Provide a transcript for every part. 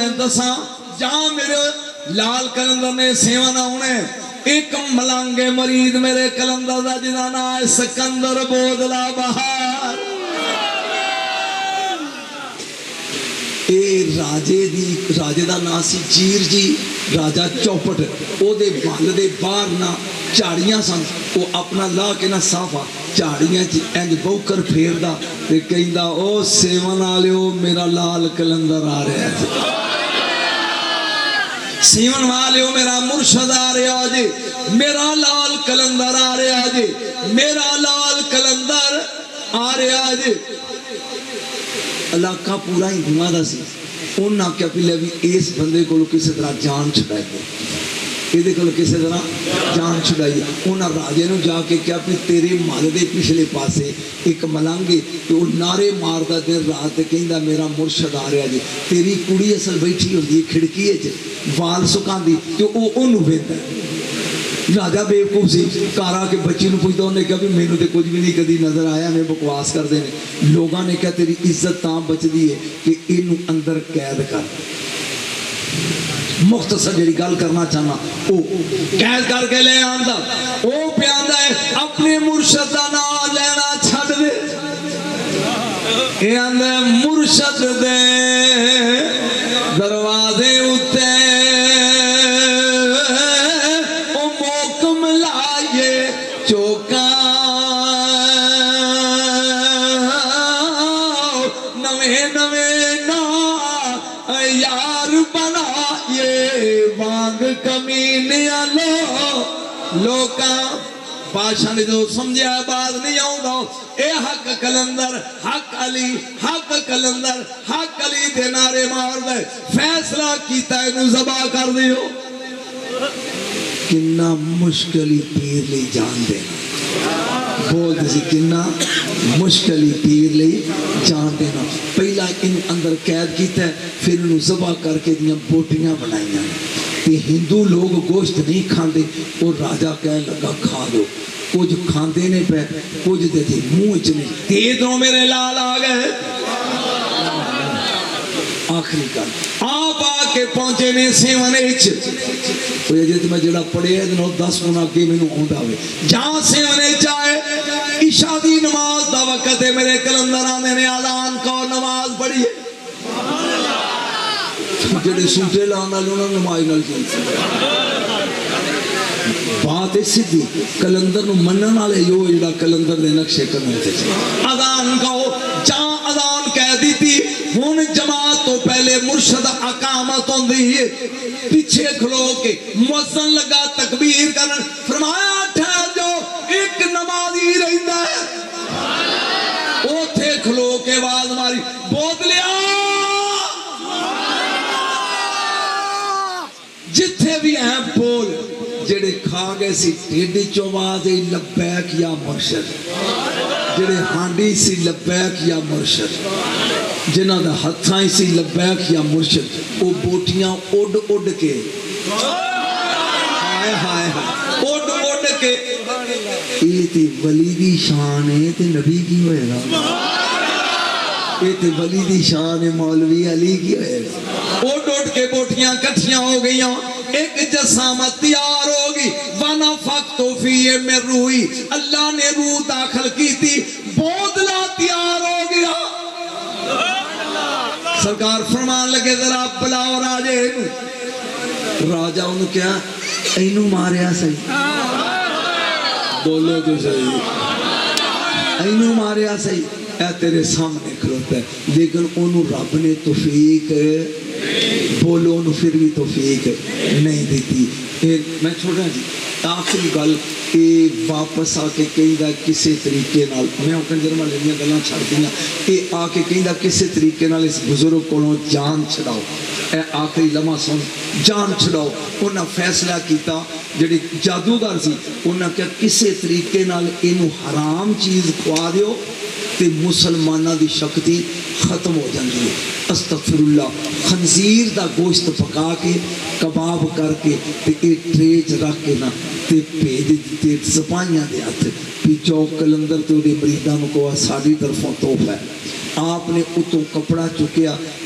میں دساں جہاں میرے لال کلندر نے سیون آنے ایک ملانگے مرید میرے کلندر دا جدا نام سکندر بودلا بہار اے راجے دا نام سی چیر جی راجہ چوپٹ او دے بال دے باہر نہ چاڑیاں سن وہ اپنا لا کے نہ صافا چاڑیاں انج بوکر پھیر دا تے کہندا او سیون والیو میرا لال کلندر آ رہا ہے سیون والیو میرا مرشد آ رہا جی میرا لال کلندر آ رہا جی میرا لال کلندر آ رہا جی علاقہ پورا ہی گھما دا سی انہاں کیا پہلے بھی اس بندے کو کسی طرح جان چھڑائے گئے یہ کو کسی طرح جان چھڑائی انہاں راجے نو جا کے کیا پھر تیرے مال دے پچھلے پاسے ایک ملانگے کہ وہ نعرے ماردا دن رات کہندا میرا مرشد آ رہا جی تیری کڑی اصل بیٹھی ہوندی کھڑکی ہے وال سکاندی تے او اونوں ویندا راجہ بے وقوف سی کارا کے بچی نو پوچھتا انہوں نے کہا بھی مینوں تے کچھ بھی نہیں کدی نظر آیا میں بکواس کر دینے لوگاں نے کہا تیری عزت تاں بچ دی ہے کہ اینوں اندر قید کر مختصر جڑی گل کرنا چاہنا او قید کر کے لے آندا او پیاندا ہے اپنے مرشد دا نام لینا چھڈ دے اے آندا مرشد دے دروازے اُتے لوکاں بادشاہ نے جو سمجھا بات نہیں آؤں اے حق کلندر حق کلندر حق علی دے نعرے مار دے فیصلہ کیتا ہے انہوں ذبح کر دیو کنا مشکلی پیر لی جان دینا بول دیسی کنا مشکلی پیر لی جان دینا پہلا ان اندر قید کیتا ہے پھر انہوں ذبح کر کے دیاں بوٹیاں بنائیاں کہ ہندو لوگ گوشت نہیں کھاندے اور راجہ کہنے لگا کھا دو کچھ کھاندے نہیں پہ کچھ دیتے منہ اچنے تیدروں میرے لال آ گئے آخری کل آپ آ کے پہنچے نے سیون ایچ تو یہ جیتے میں جڑا پڑے ہے دنوں 10 گنا کے میں نوں آندا ہوئے جہاں سیون ایچ آئے عشاء دی نماز دا وقت ہے میرے کلندر آنے نے اعلان کو نماز پڑھی ہے جڑے سوٹے لانا لونا نماز نال چلتے بات ہے سیدھی کلندر نو منن والے یو جڑا کلندر دے نقشے قدم تے اذان کہو جہاں اذان کہہ دی تھی ہن جماعت تو پہلے مرشد اقامت ہوندی ہے پیچھے کھلو کے مؤذن لگا تکبیر کرن فرمایا ٹھہر جاؤ ایک نمازی رہندا ہے اوتھے کھلو کے آواز ماری بودلیا جتھے بھی ہیں بول جڑے کھا گئے سی ٹیڈی چواز لبیک یا مرشد جڑے ہانڈی سی لبیک یا مرشد جنہ دا ہتھائیں سی لبیک یا مرشد او بوٹیاں اڈ کے ہائے ہائے ہائے اڈ کے یہ تے ولی دی شان ہے تے نبی کی ہوئے گا یہ تے ولی دی شان ہے مولوی علی کی ہوئے گا اڈ کے بوٹیاں کٹھیاں ہو گئیاں ایک جسامت تیار ہوگی وَنَفَقْتُ فِيهِ مِن روحی اللہ نے روح داخل کی تھی بودلا تیار ہو گیا سرکار فرمان لگے ذرا بلاؤ راجے راجہ انہوں کیا اینو ماریا صحیح بولو تو صحیح اینو ماریا صحیح اے تیرے سامنے کھلوتا ہے لیکن انہوں رب نے توفیق بولو انہوں پھر بھی توفیق نہیں دیتی میں چھوڑا جی آخری گل کہ واپس آ کے کہیں دا کسی طریقے نال میں اپنے جرمہ لینے گلاں چھڑ دیا کہ آ کے کہیں دا کسی طریقے نال اس بزرگ کو جان چھڑاؤ اے آخری لمحہ سن جان چھڑاؤ انہاں فیصلہ کیتا جڑی جادوگر سی انہاں کیا کسی طریقے نال انہوں حرام چیز کھوا دیو تے مسلمانہ دی شکتی ختم ہو جاندی ہے استغفر اللہ خنزیر دا گوشت پکا کے کباب کر کے تے ٹریچ رکھ کے نا تے بھیج دیتے سپاہیاں دے ہاتھ پی چوک کلندر تے اڑے مریداں کو ساڈی طرفوں تحفہ ہے آپ نے اتوں کپڑا چکیا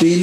3